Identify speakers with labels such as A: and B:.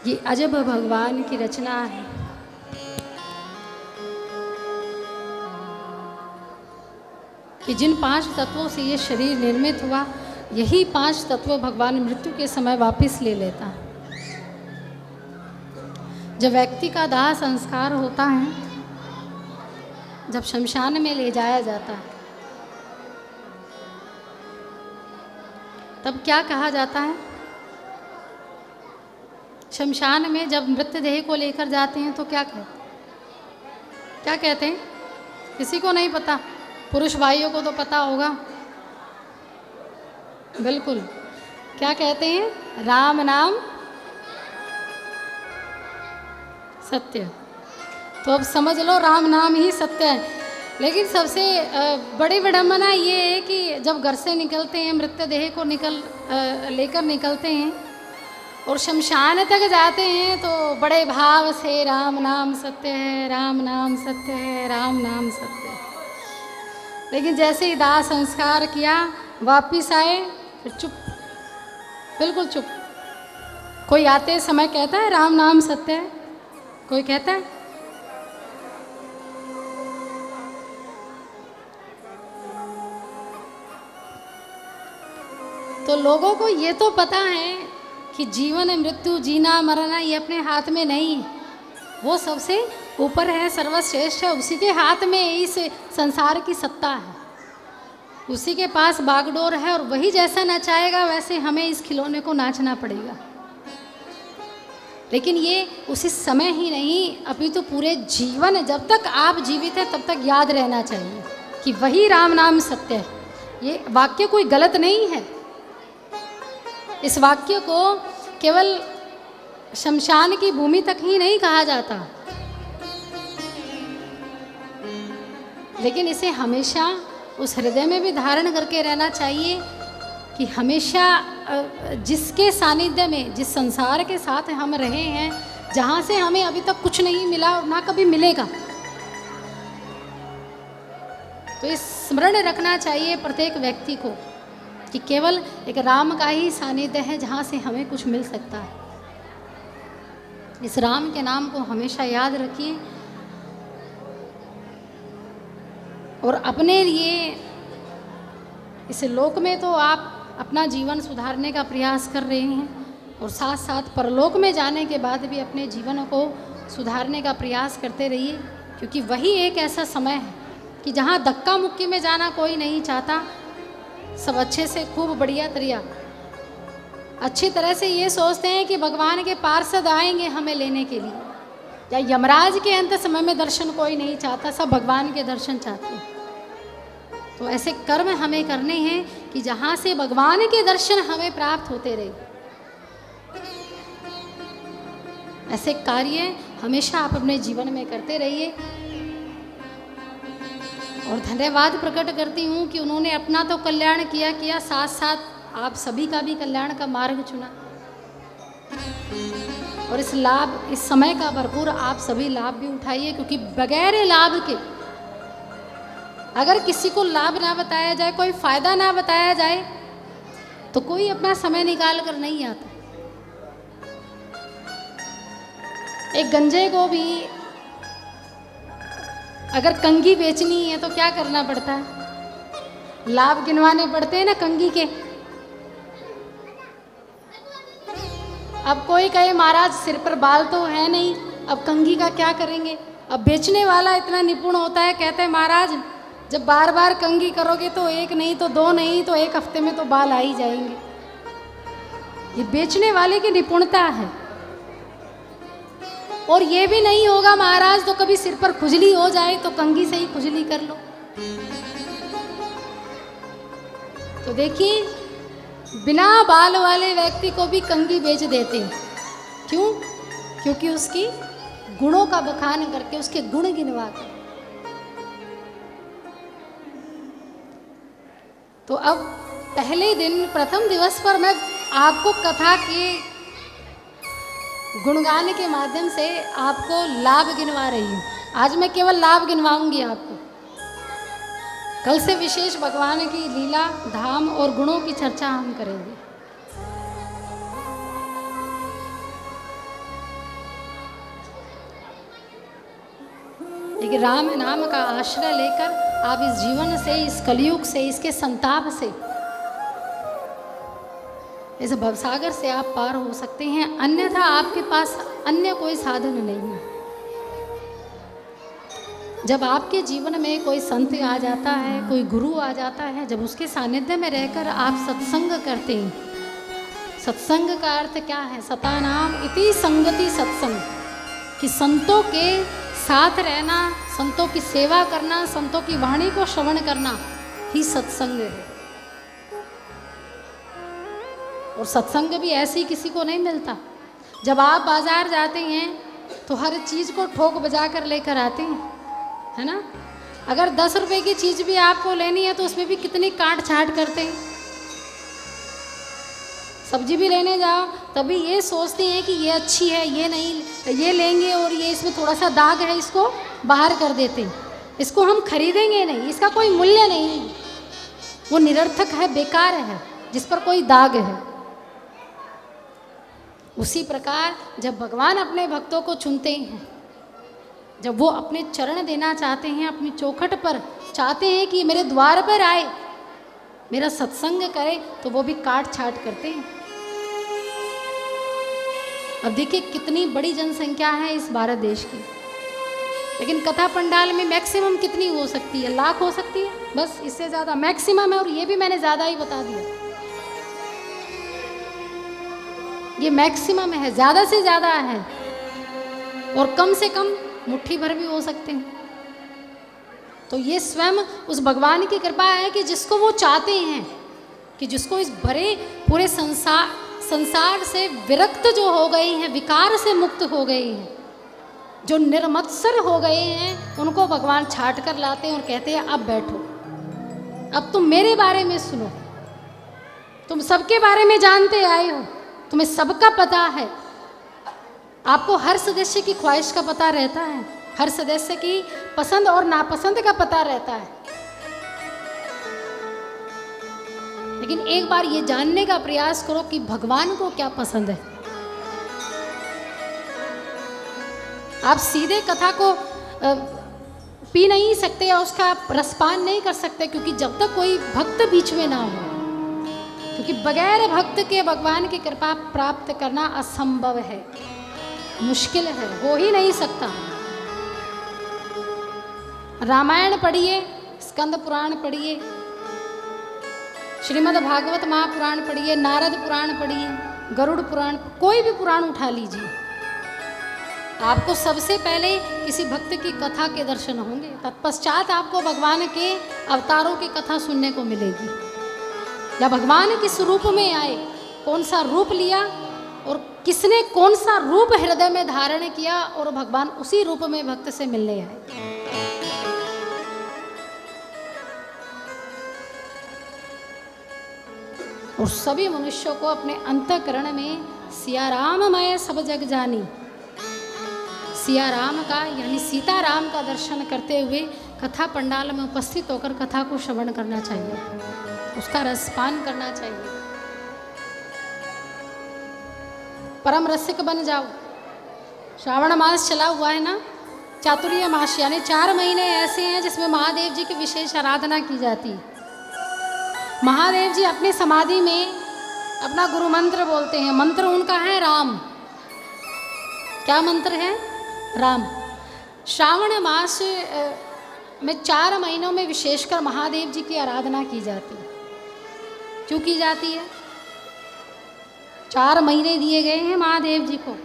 A: ये अजब भगवान की रचना है। कि जिन 5 तत्वों से ये शरीर निर्मित हुआ, यही 5 तत्व भगवान मृत्यु के समय वापस ले लेता है। जब व्यक्ति का दाह संस्कार होता है, जब शमशान में ले जाया जाता है, तब क्या कहा जाता है? शमशान में जब मृतदेह को लेकर जाते हैं तो क्या कहते हैं? किसी को नहीं पता, पुरुष भाइयों को तो पता होगा। बिल्कुल, क्या कहते हैं? राम नाम सत्य। तो अब समझ लो, राम नाम ही सत्य है। लेकिन सबसे बड़ी विडंबना ये है कि जब घर से निकलते हैं, मृतदेह को लेकर निकलते हैं और शमशान तक जाते हैं, तो बड़े भाव से राम नाम सत्य है, राम नाम सत्य है, राम नाम सत्य है। लेकिन जैसे ही दाह संस्कार किया, वापिस आए, फिर चुप, बिल्कुल चुप। कोई आते समय कहता है राम नाम सत्य है? कोई कहता है? तो लोगों को ये तो पता है कि जीवन मृत्यु, जीना मरना ये अपने हाथ में नहीं है। वो सबसे ऊपर है, सर्वश्रेष्ठ है, उसी के हाथ में इस संसार की सत्ता है, उसी के पास बागडोर है, और वही जैसा नचाएगा वैसे हमें इस खिलौने को नाचना पड़ेगा। लेकिन ये उसी समय ही नहीं, अभी तो पूरे जीवन, जब तक आप जीवित हैं तब तक याद रहना चाहिए कि वही राम नाम सत्य है। ये वाक्य कोई गलत नहीं है। इस वाक्य को केवल शमशान की भूमि तक ही नहीं कहा जाता, लेकिन इसे हमेशा उस हृदय में भी धारण करके रहना चाहिए कि हमेशा जिसके सानिध्य में, जिस संसार के साथ हम रहे हैं, जहाँ से हमें अभी तक कुछ नहीं मिला और ना कभी मिलेगा, तो इस स्मरण रखना चाहिए प्रत्येक व्यक्ति को कि केवल एक राम का ही सानिध्य है जहाँ से हमें कुछ मिल सकता है। इस राम के नाम को हमेशा याद रखिए और अपने लिए इस लोक में तो आप अपना जीवन सुधारने का प्रयास कर रहे हैं, और साथ साथ परलोक में जाने के बाद भी अपने जीवन को सुधारने का प्रयास करते रहिए, क्योंकि वही एक ऐसा समय है कि जहाँ धक्का मुक्की में जाना कोई नहीं चाहता। सब अच्छे से खूब बढ़िया तरिया अच्छी तरह से ये सोचते हैं कि भगवान के पार्षद आएंगे हमें लेने के लिए, या यमराज के अंत समय में दर्शन कोई नहीं चाहता, सब भगवान के दर्शन चाहते हैं। तो ऐसे कर्म हमें करने हैं कि जहाँ से भगवान के दर्शन हमें प्राप्त होते रहे। ऐसे कार्य हमेशा आप अपने जीवन में करते रहिए। और धन्यवाद प्रकट करती हूँ कि उन्होंने अपना तो कल्याण किया, साथ साथ आप सभी का भी कल्याण का मार्ग चुना, और इस समय का भरपूर आप सभी लाभ भी उठाइए, क्योंकि बगैर लाभ के, अगर किसी को लाभ ना बताया जाए, कोई फायदा ना बताया जाए, तो कोई अपना समय निकाल कर नहीं आता। एक गंजे को भी अगर कंघी बेचनी है तो क्या करना पड़ता है? लाभ गिनवाने पड़ते हैं ना कंघी के। अब कोई कहे महाराज सिर पर बाल तो है नहीं, अब कंघी का क्या करेंगे? अब बेचने वाला इतना निपुण होता है, कहते हैं महाराज जब बार बार कंघी करोगे तो एक नहीं तो दो नहीं तो एक हफ्ते में तो बाल आ ही जाएंगे। ये बेचने वाले की निपुणता है। और ये भी नहीं होगा महाराज तो कभी सिर पर खुजली हो जाए तो कंघी से ही खुजली कर लो। तो देखिए, बिना बाल वाले व्यक्ति को भी कंघी बेच देते हैं। क्यों? क्योंकि उसकी गुणों का बखान करके, उसके गुण गिनवा कर। तो अब पहले दिन, प्रथम दिवस पर मैं आपको कथा के गुणगान के माध्यम से आपको लाभ गिनवा रही हूँ। आज मैं केवल लाभ गिनवाऊंगी आपको। कल से विशेष भगवान की लीला, धाम और गुणों की चर्चा हम करेंगे। लेकिन राम नाम का आश्रय लेकर आप इस जीवन से, इस कलयुग से, इसके संताप से, इस भवसागर से आप पार हो सकते हैं। अन्यथा आपके पास अन्य कोई साधन नहीं है। जब आपके जीवन में कोई संत आ जाता है, कोई गुरु आ जाता है, जब उसके सानिध्य में रहकर आप सत्संग करते हैं, सत्संग का अर्थ क्या है? सतानाम इति संगति सत्संग, कि संतों के साथ रहना, संतों की सेवा करना, संतों की वाणी को श्रवण करना ही सत्संग है। और सत्संग भी ऐसे ही किसी को नहीं मिलता। जब आप बाजार जाते हैं तो हर चीज़ को ठोक बजा कर लेकर आते हैं, है ना। अगर 10 रुपए की चीज़ भी आपको लेनी है तो उसमें भी कितनी काट छाट करते हैं। सब्जी भी लेने जाओ तभी ये सोचते हैं कि ये अच्छी है, ये नहीं, ये लेंगे और ये इसमें थोड़ा सा दाग है, इसको बाहर कर देते हैं, इसको हम खरीदेंगे नहीं, इसका कोई मूल्य नहीं, वो निरर्थक है, बेकार है, जिस पर कोई दाग है। उसी प्रकार जब भगवान अपने भक्तों को चुनते हैं, जब वो अपने चरण देना चाहते हैं, अपनी चौखट पर चाहते हैं कि मेरे द्वार पर आए, मेरा सत्संग करे, तो वो भी काट छाट करते हैं। अब देखिए कितनी बड़ी जनसंख्या है इस भारत देश की, लेकिन कथा पंडाल में मैक्सिमम कितनी हो सकती है? लाख हो सकती है, बस, इससे ज़्यादा मैक्सिमम है। और ये भी मैंने ज़्यादा ही बता दिया, ये मैक्सिमम है, ज़्यादा से ज़्यादा है। और कम से कम मुट्ठी भर भी हो सकते हैं। तो ये स्वयं उस भगवान की कृपा है कि जिसको वो चाहते हैं, कि जिसको इस भरे पूरे संसार से विरक्त जो हो गए हैं, विकार से मुक्त हो गए हैं, जो निर्मत्सर हो गए हैं, उनको भगवान छाट कर लाते हैं और कहते हैं अब बैठो, अब तुम मेरे बारे में सुनो, तुम सबके बारे में जानते आए हो, तुम्हें सबका पता है, आपको हर सदस्य की ख्वाहिश का पता रहता है, हर सदस्य की पसंद और नापसंद का पता रहता है। लेकिन एक बार ये जानने का प्रयास करो कि भगवान को क्या पसंद है। आप सीधे कथा को पी नहीं सकते या उसका रसपान नहीं कर सकते, क्योंकि जब तक कोई भक्त बीच में ना हो, क्योंकि बगैर भक्त के भगवान की कृपा प्राप्त करना असंभव है, मुश्किल है, हो ही नहीं सकता। रामायण पढ़िए, स्कंद पुराण पढ़िए, श्रीमद् भागवत महापुराण पढ़िए, नारद पुराण पढ़िए, गरुड़ पुराण, कोई भी पुराण उठा लीजिए, आपको सबसे पहले किसी भक्त की कथा के दर्शन होंगे, तत्पश्चात आपको भगवान के अवतारों की कथा सुनने को मिलेगी। या भगवान किस रूप में आए, कौन सा रूप लिया और किसने कौन सा रूप हृदय में धारण किया, और भगवान उसी रूप में भक्त से मिलने आए। और सभी मनुष्यों को अपने अंतःकरण में सिया राममय सब जग जानी, सिया राम का यानी सीताराम का दर्शन करते हुए कथा पंडाल में उपस्थित होकर कथा को श्रवण करना चाहिए, उसका रसपान करना चाहिए। परम रसिक बन जाओ। श्रावण मास चला हुआ है ना, चातुर्य मास, यानी 4 महीने ऐसे हैं जिसमें महादेव जी की विशेष आराधना की जाती है। महादेव जी अपनी समाधि में अपना गुरु मंत्र बोलते हैं, मंत्र उनका है राम। क्या मंत्र है? राम। श्रावण मास में 4 महीनों में विशेषकर महादेव जी की आराधना की जाती है। क्यों की जाती है? 4 महीने दिए गए हैं महादेव जी को।